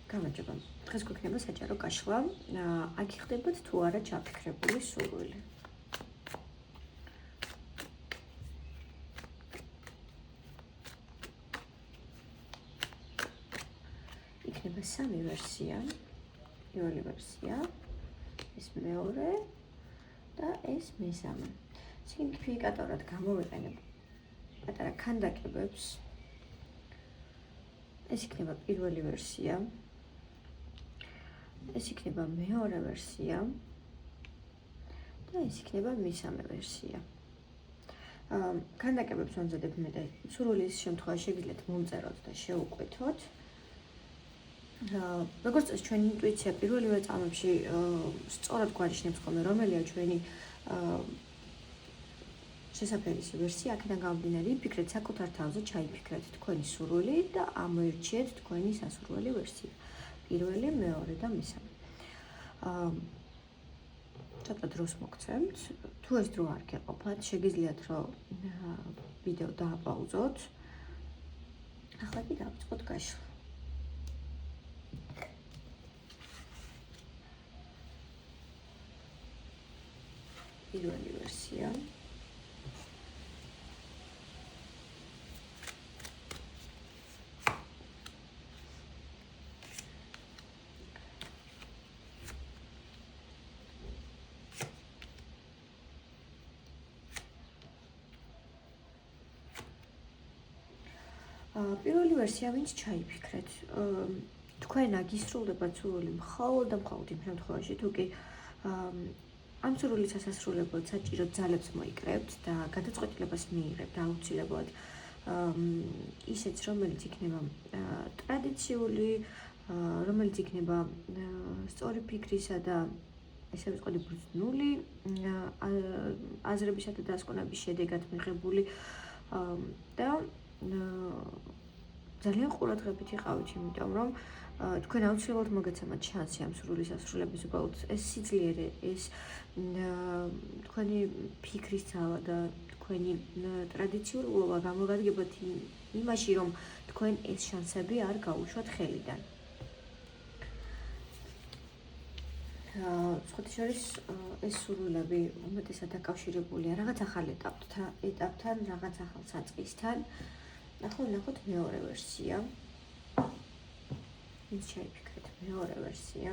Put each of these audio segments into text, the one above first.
გამარჯობა. დღეს გვექნება საჯარო გაშლა. აქ ხდებათ თუ არა ჩაფიქრებული სურვილი. იქნება სამი ვერსია. პირველი ვერსია, ეს მეორე და ეს მესამე. სინიფიკატორად გამოვიყენებ პატარა ქანდაკებებს. ეს იქნება პირველი ვერსია. ეს იქნება მეორე ვერსია და ეს იქნება მესამე ვერსია. ქანდაკებებს ვამზადებ მე და სურვილის შემთხვევაში შეგიძლიათ მომწეროთ და შეუკვეთოთ. როგორც წესი ჩვენი ინტუიცია პირველივე წამებში სწორად გვანიშნებს ხოლმე რომელია ჩვენი შესაფერისი ვერსია, აქედან გამომდინარე იფიქრეთ საკუთარ თავზე, ჩაიფიქრეთ თქვენი სურვილი და ამოირჩიეთ თქვენი სასურველი ვერსია. პირველი, მეორე და მესამე. ცოტა დროს მოგცემთ. თუ ეს დრო არ გეყოფათ, შეგიძლიათ რომ ვიდეო დააპაუზოთ. ახლა კი დავიწყოთ გაშლა. პირველი ვერსია. პირველი ვერსია ვინც ჩაიფიქრეთ. თქვენ აგისრულებათ სურვილი მხოლოდ და მხოლოდ იმ შემთხვევაში, თუ კი ამ სურვილის სასასრულებლად საჭირო ძალებს მოიკრებთ და გადაწყვეტილებას მიიღებთ აუცილებლად ისეც, რომელიც იქნება ტრადიციული, რომელიც იქნება სწორი ფიქრისა და ესე ვიტყოდი ბრძნული აზრებისა და დასკვნების შედეგად მიღებული და ძალიან ყურადღებით იყავით, იმიტომ რომ თქვენ აუცილებლად მოგეცემათ შანსი ამ სურვილის ასრულების, უბრალოდ ეს სიძლიერე, ეს თქვენი ფიქრის ძალა და თქვენი ტრადიციულობა გამოგადგებათ იმაში, რომ თქვენ ეს შანსები არ გაუშვათ ხელიდან. სხვათა შორის ეს სურვილები უმეტესად დაკავშირებულია რაღაც ახალ ეტაპთან, რაღაც ახალ საწყისთან. ახლა ვნახოთ მეორე ვერსია. ვინც ჩაიფიქრეთ მეორე ვერსია.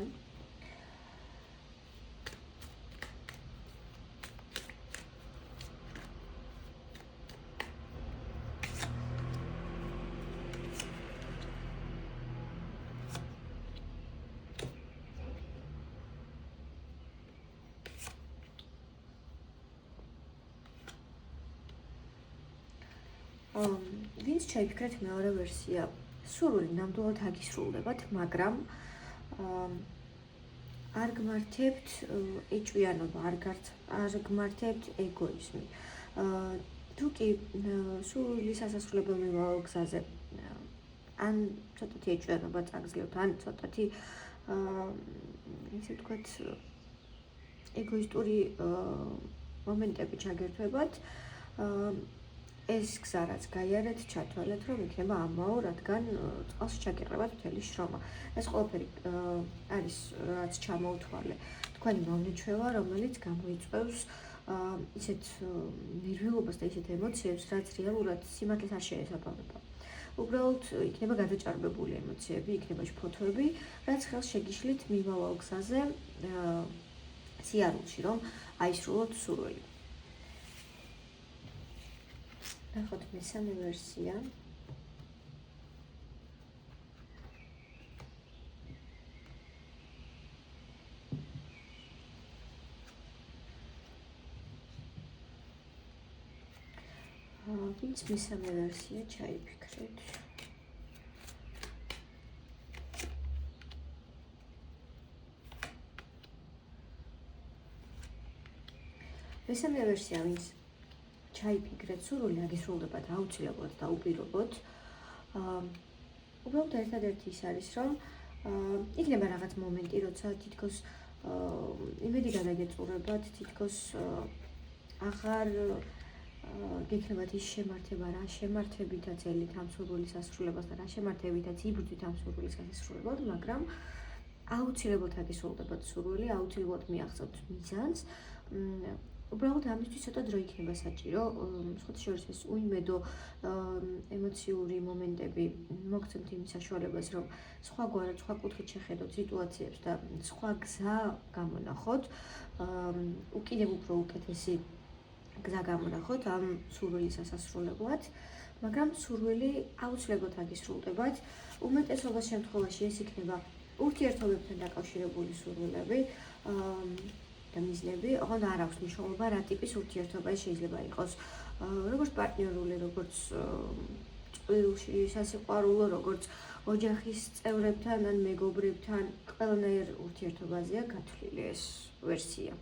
ვინც ჩაიფიქრეთ მეორე ვერსია, სურვილი ნამდვილად აგისრულებათ, მაგრამ არ გმართებთ ეჭვიანობა, არ გმართებთ ეგოიზმი. თუ კი სურვილის სასასრულებლად მიმავალ გზაზე ან ცოტათი ეჭვიანობა წაგზავნებთ, ან ცოტათი ისე ვთქვათ ეგოისტური მომენტები ჩაგერთვებათ, ეს გზა რაც გაიარეთ, ჩათვალეთ, რომ იქნება ამაო, რადგან წყალში ჩაგიყრებათ მთელი შრომა. ეს ყველაფერი არის რაც ჩამოუთვალე თქვენი მომნიჩვევა, რომელიც გამოიწვევს ისეთ ნერვიულობას და ისეთ ემოციებს, რაც რეალურად სიმართლეს არ შეესაბამება. უბრალოდ იქნება გადაჭარბებული ემოციები, იქნება შფოთვები, რაც ხელს შეგიშლით მიმავალ გზაზე სიარულში, რომ აისრულოთ სურვილი. ნახოთ მესამე ვერსია. ვინც მესამე ვერსია ჩაიფიქრეთ. მესამე ვერსია ვინც ჩაიფიქრეთ, სურვილი აგისრულებათ აუცილებლად და უპირობოდ. უბრალოდ ერთადერთი ის არის, რომ იქნება რაღაც მომენტი, როცა თითქოს იმედი გადაგეწურებათ, თითქოს აღარ გექნებათ ის შემართება, რა შემართებითაც ელით ამ სურვილის ასრულებას და რა შემართებითაც იბრძვით ამ სურვილის ასრულებად, მაგრამ აუცილებლად აგისრულდებათ სურვილი, აუცილებლად მიაღწევთ მიზანს. უბრალოდ ამისთვის ცოტა დრო იქნება საჭირო, სხვათა შორის ეს უიმედო ემოციური მომენტები მოგცემთ იმის საშუალებას, რომ სხვაგვარად, სხვა კუთხით შეხედოთ სიტუაციებს და სხვა გზა გამონახოთ, უკიდევ უფრო უკეთესი გზა გამონახოთ ამ სურვილის ასრულებლად, მაგრამ სურვილი აუცილებლად აგისრულდებათ. უმეტესობას შემთხვევაში ეს იქნება ურთიერთობებთან დაკავშირებული სურვილები და მიზნები, ოღონდ არ აქვს მნიშვნელობა რა ტიპის ურთიერთობა შეიძლება იყოს, როგორც პარტნიორული, როგორც წყვილში სასიყვარულო, როგორც ოჯახის წევრებთან ან მეგობრებთან, ყველანაირ ურთიერთობაზეა გათვლილი ეს ვერსია.